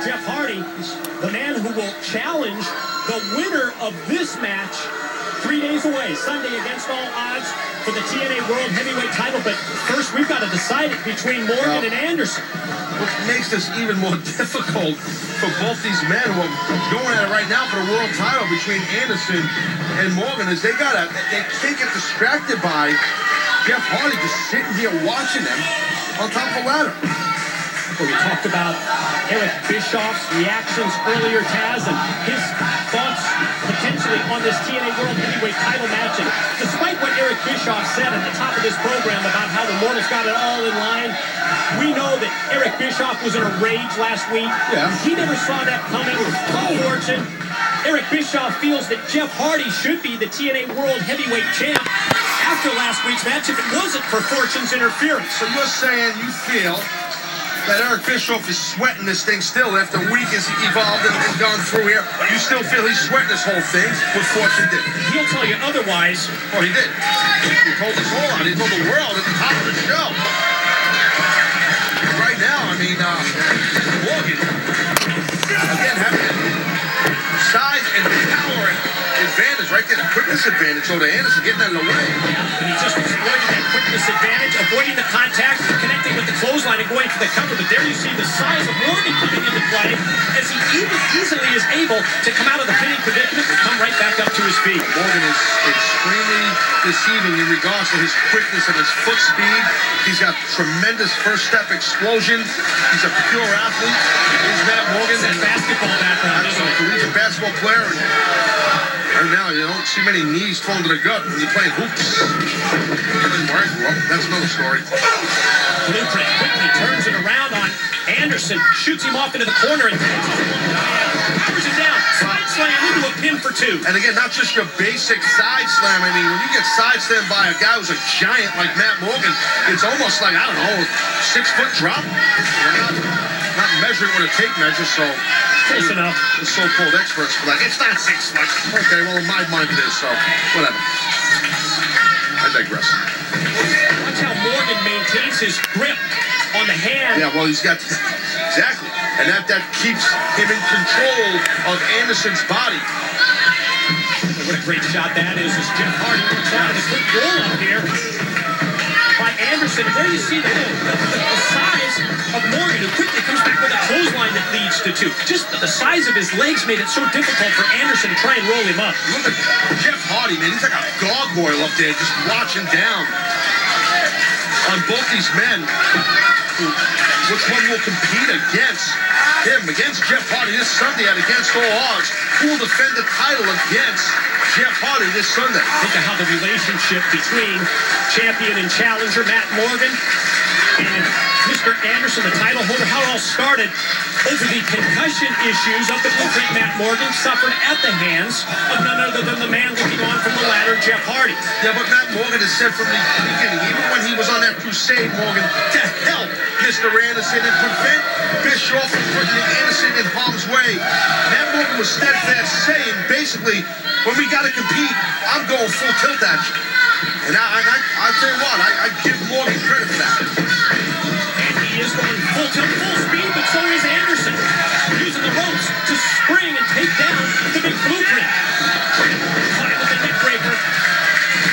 Jeff Hardy, the man who will challenge the winner of this match 3 days away, Sunday against all odds for the TNA World Heavyweight title. But first, we've got to decide it between Morgan and Anderson. What makes this even more difficult for both these men who are going at it right now for the world title between Anderson and Morgan is they can't get distracted by Jeff Hardy just sitting here watching them on top of a ladder. Well, we talked about Eric Bischoff's reactions earlier, Taz, and his thoughts potentially on this TNA World Heavyweight title match. And despite what Eric Bischoff said at the top of this program about how the Mortals got it all in line, we know that Eric Bischoff was in a rage last week. Yeah. He never saw that coming. Fortune. Eric Bischoff feels that Jeff Hardy should be the TNA World Heavyweight champ after last week's match if it wasn't for Fortune's interference. So you're saying you feel that Eric Bischoff is sweating this thing still after a week has evolved and gone through here. You still feel he's sweating this whole thing? What Fortune did? He'll tell you otherwise. Oh, he did. He told us all out. He told the world at the top of the show. Right now, I mean, Morgan, again, having size and power advantage right there, the quickness advantage over Anderson, getting that in the way. Yeah, and he just exploited that quickness advantage, avoiding the contact, connecting with the clothesline and going for the cover. But there you see the size of Morgan coming into play as he even easily is able to come out of the pinning predicament and come right back up to his feet. Morgan is extremely deceiving in regards to his quickness and his foot speed. He's got tremendous first step explosion. He's a pure athlete. He's Matt Morgan. That basketball background. He's a basketball player. And now you don't see many knees thrown to the gut when you're playing hoops. Well, that's another story. Blueprint quickly turns it around on Anderson, shoots him off into the corner and powers it down. Side slam into a pin for two. And again, not just your basic side slam. I mean, when you get side slammed by a guy who's a giant like Matt Morgan, it's almost like, I don't know, 6 foot drop. Not measuring with a tape measure, so close enough. The so-called experts are like, it's not 6 foot. Okay, well, in my mind it is, so whatever. I digress. Watch how Morgan maintains his grip on the hand. Yeah, well, he's got exactly, and that keeps him in control of Anderson's body. What a great shot that is as Jeff Hardy looks out. A quick roll up here by Anderson. There you see the size of Morgan, who quickly comes back with a clothesline that leads to two. Just the size of his legs made it so difficult for Anderson to try and roll him up. Look at Jeff Hardy, man. He's like a gargoyle up there, just watching down on both these men. Which one will compete against him, against Jeff Hardy this Sunday at Against All Odds? Who will defend the title against Jeff Hardy this Sunday? Think of how the relationship between champion and challenger Matt Morgan and Mr. Anderson, the title holder, how it all started over the concussion issues of the Blueprint Matt Morgan suffered at the hands of none other than the man looking on from the ladder, Jeff Hardy. Yeah, but Matt Morgan has said from the beginning, even when he was on that crusade, Morgan, to help Mr. Anderson and prevent Bischoff from putting Anderson in harm's way. Matt Morgan was steadfast, saying, basically, when we got to compete, I'm going full tilt at you. And I'll tell you what, I give Morgan credit for that. And he is going full tilt, full speed, but so is Anderson, using the ropes to spring and take down the big Blueprint. Caught with the neck breaker.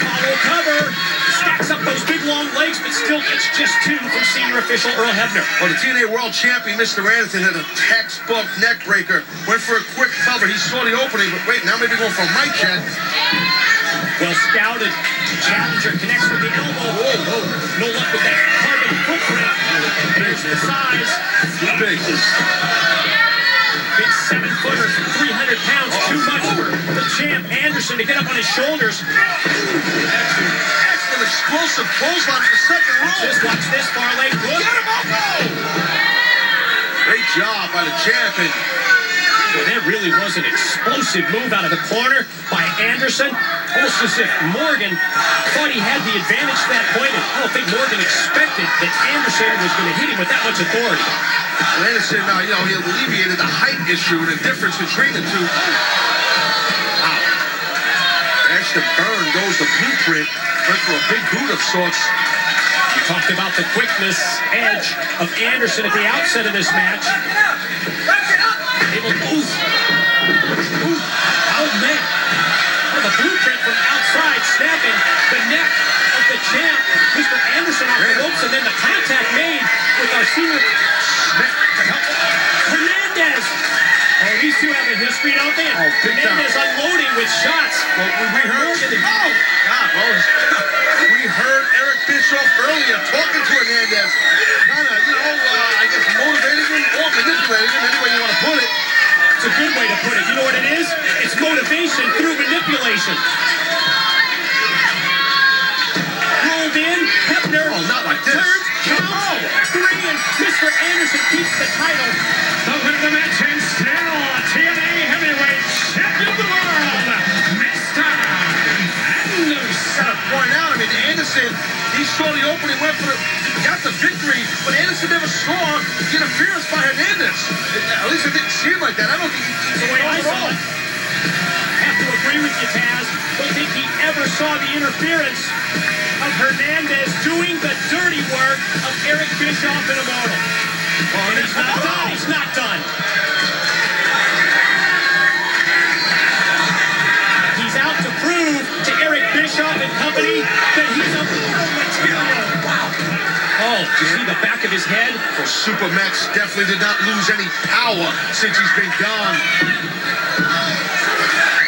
Follow cover. Stacks up those big long legs, but still gets just two from senior official Earl Hebner. Well, the TNA World Champion, Mr. Anderson, had a textbook neck breaker. Went for a quick cover. He saw the opening, but wait, now maybe going for a mic check. Well scouted. Challenger connects with the elbow. Whoa. No luck with that carbon footprint. There's the size. Big. Big 7-footer, 300 pounds. Too much for the champ Anderson to get up on his shoulders. Excellent explosive clothesline for the second row. Just watch this far leg. Look. Get him up, Great job by the champion. Well, that really was an explosive move out of the corner by Anderson. Almost as if Morgan thought he had the advantage to that point. And I don't think Morgan expected that Anderson was going to hit him with that much authority. Well, Anderson, he alleviated the height issue and the difference between the two. Wow. Ashton Byrne goes to Blueprint. Went for a big boot of sorts. We talked about the quickness edge of Anderson at the outset of this match. chemistry, don't they? Oh, big time. Hernandez unloading with shots. Well, we heard. Oh, God, Rose. We heard Eric Bischoff earlier talking to Hernandez, kind of, I guess motivating him or manipulating him, any way you want to put it. It's a good way to put it. You know what it is? It's motivation through manipulation. Rolled in, Hebner. Oh, not like this. Turns, counts, three, and Mr. Anderson keeps the title. The winner of the match and still TNA heavyweight champion of the world, Mr. Anderson. Gotta point out, Anderson, he saw the opening, got the victory, but Anderson never saw the interference by Hernandez. At least it didn't seem like that. I don't think The way I saw it. Have to agree with you, Taz. Don't think he ever saw the interference of Hernandez doing the dirty work of Eric Bischoff and Immortal. And he's not done. He's not done. He's out to prove to Eric Bischoff and company that he's a mortal material. Wow. Oh, you see the back of his head? Well, Super Max definitely did not lose any power since he's been gone.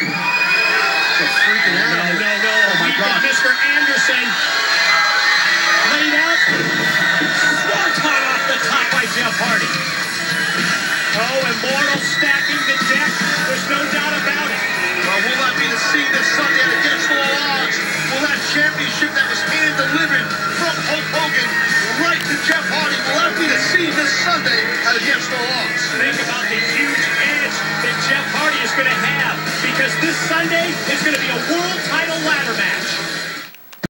It's a freaking animal. No. Oh, my God. Mr. Anderson laid out. Swanton off the top by Jeff Hardy. Oh, Immortal stacking the deck. There's no doubt about it. Well, will that be the scene this Sunday at Against All Odds? Will that championship that was hand-delivered from Hulk Hogan right to Jeff Hardy, will that be the scene this Sunday at Against All Odds? Think about the huge edge that Jeff Hardy is going to have, because this Sunday is going to be a world